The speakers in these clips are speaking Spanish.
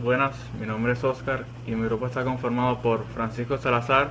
Buenas, mi nombre es Oscar y mi grupo está conformado por Francisco Salazar,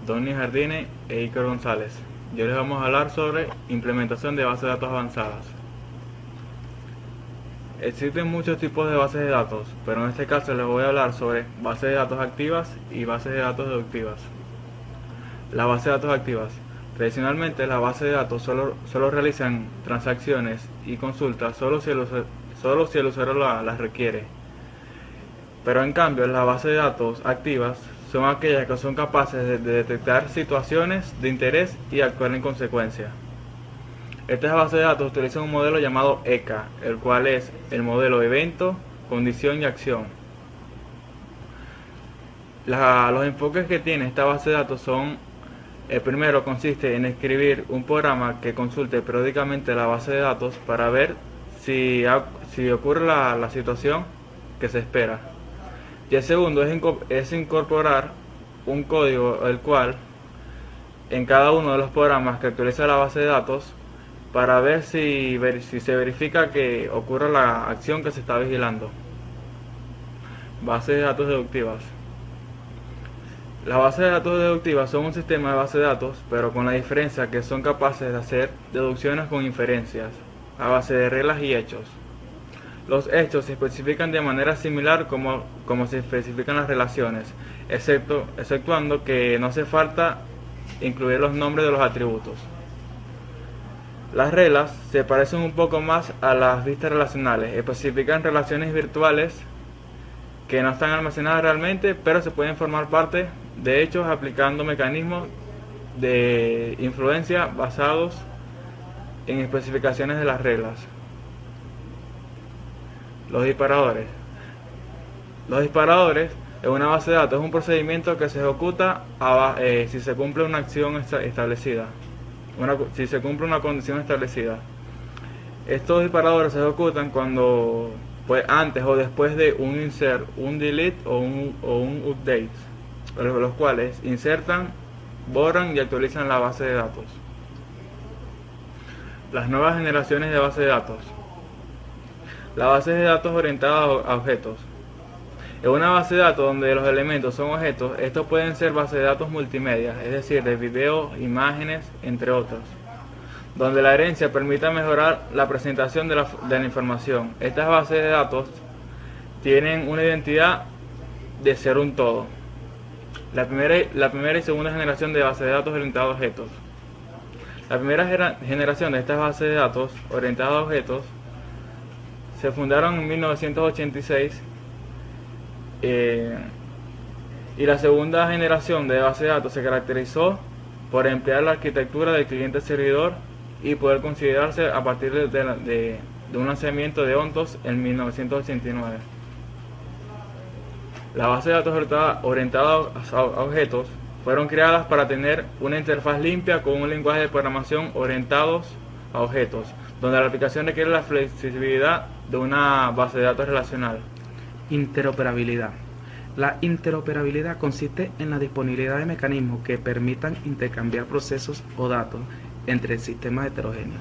Donny Jardine e Iker González. Yo les vamos a hablar sobre implementación de bases de datos avanzadas. Existen muchos tipos de bases de datos, pero en este caso les voy a hablar sobre bases de datos activas y bases de datos deductivas. Las bases de datos activas. Tradicionalmente las bases de datos solo realizan transacciones y consultas solo si el usuario las requiere. Pero en cambio, las bases de datos activas son aquellas que son capaces de detectar situaciones de interés y actuar en consecuencia. Estas bases de datos utilizan un modelo llamado ECA, el cual es el modelo evento, condición y acción. Los enfoques que tiene esta base de datos son: el primero consiste en escribir un programa que consulte periódicamente la base de datos para ver si ocurre la situación que se espera. Y el segundo es incorporar un código el cual en cada uno de los programas que actualiza la base de datos para ver si se verifica que ocurra la acción que se está vigilando. Bases de datos deductivas. Las bases de datos deductivas son un sistema de bases de datos, pero con la diferencia que son capaces de hacer deducciones con inferencias, a base de reglas y hechos. Los hechos se especifican de manera similar como se especifican las relaciones, exceptuando que no hace falta incluir los nombres de los atributos. Las reglas se parecen un poco más a las vistas relacionales, especifican relaciones virtuales que no están almacenadas realmente, pero se pueden formar parte de hechos aplicando mecanismos de influencia basados en especificaciones de las reglas. Los disparadores. Los disparadores en una base de datos es un procedimiento que se ejecuta si se cumple una acción establecida, si se cumple una condición establecida. Estos disparadores se ejecutan cuando, antes o después de un insert, un delete o un update, los cuales insertan, borran y actualizan la base de datos. Las nuevas generaciones de base de datos. La base de datos orientada a objetos. En una base de datos donde los elementos son objetos, estos pueden ser bases de datos multimedia, es decir, de videos, imágenes, entre otros, donde la herencia permita mejorar la presentación de la información. Estas bases de datos tienen una identidad de ser un todo. La primera y segunda generación de bases de datos orientadas a objetos. La primera generación de estas bases de datos orientadas a objetos se fundaron en 1986 y la segunda generación de bases de datos se caracterizó por emplear la arquitectura del cliente-servidor y poder considerarse a partir de un lanzamiento de Ontos en 1989. Las bases de datos orientadas a objetos fueron creadas para tener una interfaz limpia con un lenguaje de programación orientados a objetos, donde la aplicación requiere la flexibilidad de una base de datos relacional. Interoperabilidad. La interoperabilidad consiste en la disponibilidad de mecanismos que permitan intercambiar procesos o datos entre sistemas heterogéneos.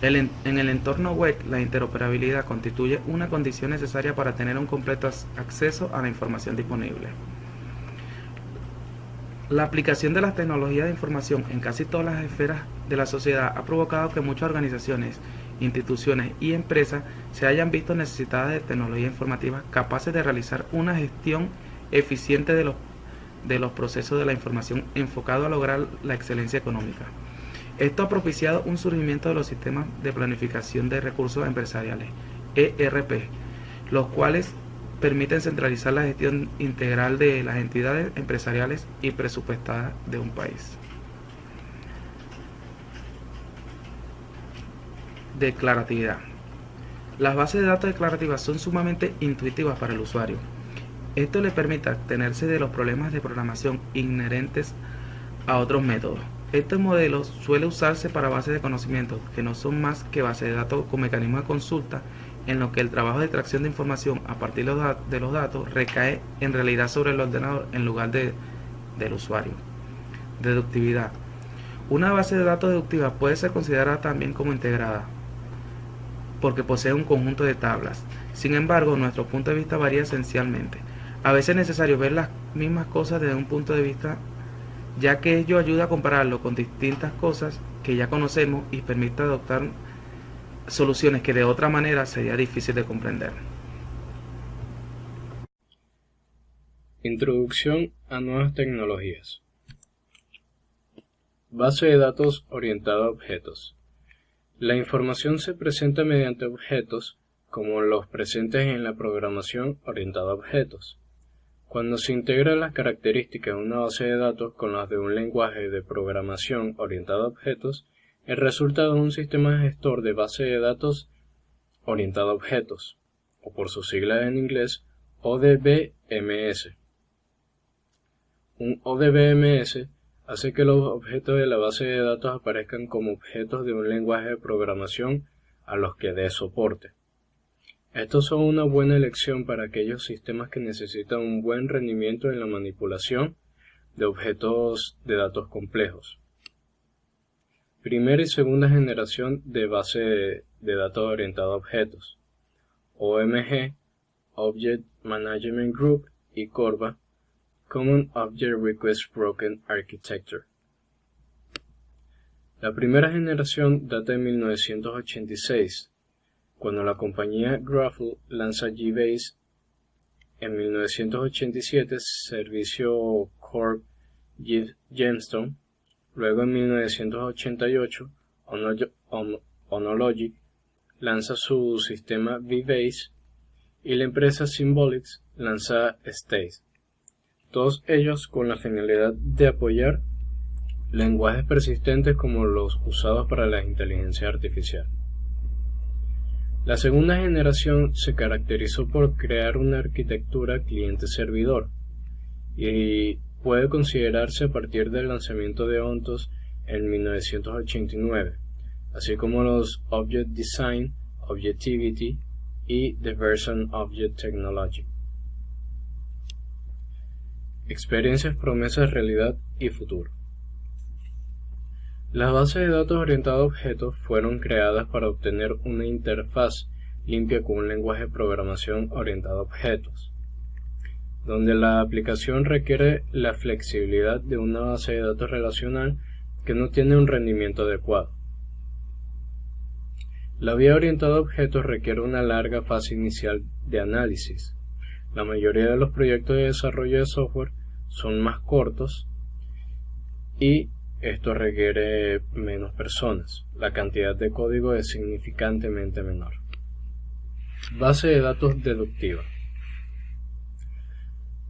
En el entorno web, la interoperabilidad constituye una condición necesaria para tener un completo acceso a la información disponible. La aplicación de las tecnologías de información en casi todas las esferas de la sociedad ha provocado que muchas organizaciones, instituciones y empresas se hayan visto necesitadas de tecnologías informativas capaces de realizar una gestión eficiente de los procesos de la información enfocado a lograr la excelencia económica. Esto ha propiciado un surgimiento de los sistemas de planificación de recursos empresariales, ERP, los cuales permiten centralizar la gestión integral de las entidades empresariales y presupuestadas de un país. Declaratividad. Las bases de datos declarativas son sumamente intuitivas para el usuario. Esto le permite abstenerse de los problemas de programación inherentes a otros métodos. Este modelo suele usarse para bases de conocimiento que no son más que bases de datos con mecanismos de consulta, en lo que el trabajo de extracción de información a partir de los datos recae en realidad sobre el ordenador en lugar del usuario. Deductividad. Una base de datos deductiva puede ser considerada también como integrada. porque posee un conjunto de tablas. Sin embargo, nuestro punto de vista varía esencialmente. A veces es necesario ver las mismas cosas desde un punto de vista, ya que ello ayuda a compararlo con distintas cosas que ya conocemos y permite adoptar soluciones que de otra manera sería difícil de comprender. Introducción a nuevas tecnologías. Base de datos orientada a objetos. La información se presenta mediante objetos, como los presentes en la programación orientada a objetos. Cuando se integran las características de una base de datos con las de un lenguaje de programación orientado a objetos, el resultado es un sistema gestor de base de datos orientado a objetos, o por sus siglas en inglés, ODBMS. Un ODBMS hace que los objetos de la base de datos aparezcan como objetos de un lenguaje de programación a los que dé soporte. Estos son una buena elección para aquellos sistemas que necesitan un buen rendimiento en la manipulación de objetos de datos complejos. Primera y segunda generación de base de datos orientada a objetos, OMG, Object Management Group, y CORBA, Common Object Request Broken Architecture. La primera generación data de 1986, cuando la compañía Graphel lanza GBase. En 1987, servicio Corp Gemstone. Luego en 1988, Onologic lanza su sistema VBase y la empresa Symbolics lanza Stace. Todos ellos con la finalidad de apoyar lenguajes persistentes como los usados para la inteligencia artificial. La segunda generación se caracterizó por crear una arquitectura cliente-servidor y puede considerarse a partir del lanzamiento de Ontos en 1989, así como los Object Design, Objectivity y The Version Object Technology. Experiencias, promesas, realidad y futuro. Las bases de datos orientadas a objetos fueron creadas para obtener una interfaz limpia con un lenguaje de programación orientado a objetos, donde la aplicación requiere la flexibilidad de una base de datos relacional que no tiene un rendimiento adecuado. La vía orientada a objetos requiere una larga fase inicial de análisis. La mayoría de los proyectos de desarrollo de software son más cortos y esto requiere menos personas. La cantidad de código es significantemente menor. Base de datos deductiva.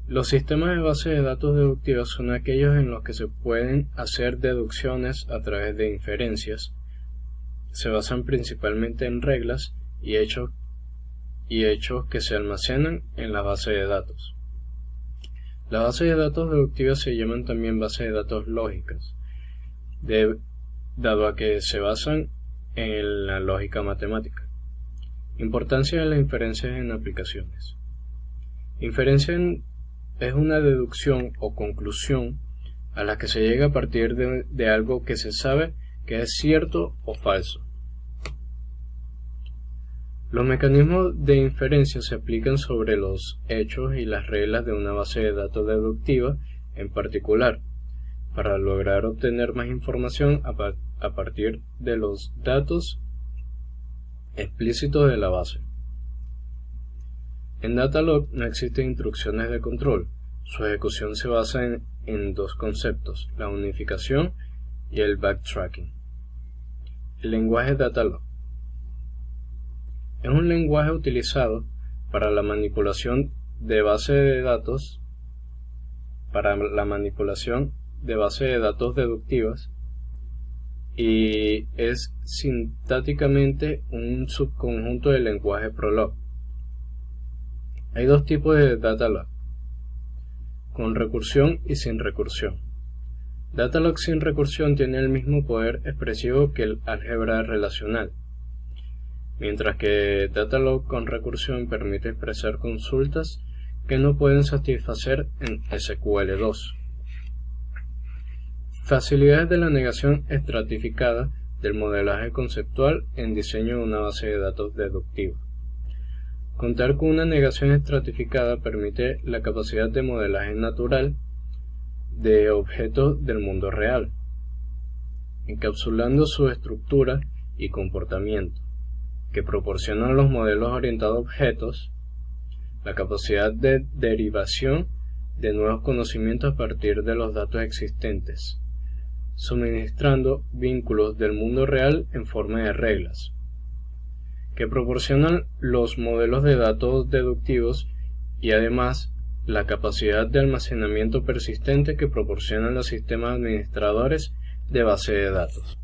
Los sistemas de base de datos deductivas son aquellos en los que se pueden hacer deducciones a través de inferencias. Se basan principalmente en reglas y hechos que se almacenan en la base de datos. Las bases de datos deductivas se llaman también bases de datos lógicas, dado a que se basan en la lógica matemática. Importancia de las inferencias en aplicaciones. Inferencia es una deducción o conclusión a la que se llega a partir de algo que se sabe que es cierto o falso. Los mecanismos de inferencia se aplican sobre los hechos y las reglas de una base de datos deductiva en particular, para lograr obtener más información a partir de los datos explícitos de la base. En Datalog no existen instrucciones de control. Su ejecución se basa en dos conceptos, la unificación y el backtracking. El lenguaje Datalog es un lenguaje utilizado para la manipulación de base de datos, deductivas, y es sintácticamente un subconjunto del lenguaje Prolog. Hay dos tipos de Datalog, con recursión y sin recursión. Datalog sin recursión tiene el mismo poder expresivo que el álgebra relacional, mientras que Datalog con recursión permite expresar consultas que no pueden satisfacer en SQL2. Facilidades de la negación estratificada del modelaje conceptual en diseño de una base de datos deductiva. Contar con una negación estratificada permite la capacidad de modelaje natural de objetos del mundo real, encapsulando su estructura y comportamiento, que proporcionan los modelos orientados a objetos la capacidad de derivación de nuevos conocimientos a partir de los datos existentes, suministrando vínculos del mundo real en forma de reglas, que proporcionan los modelos de datos deductivos y además la capacidad de almacenamiento persistente que proporcionan los sistemas administradores de base de datos.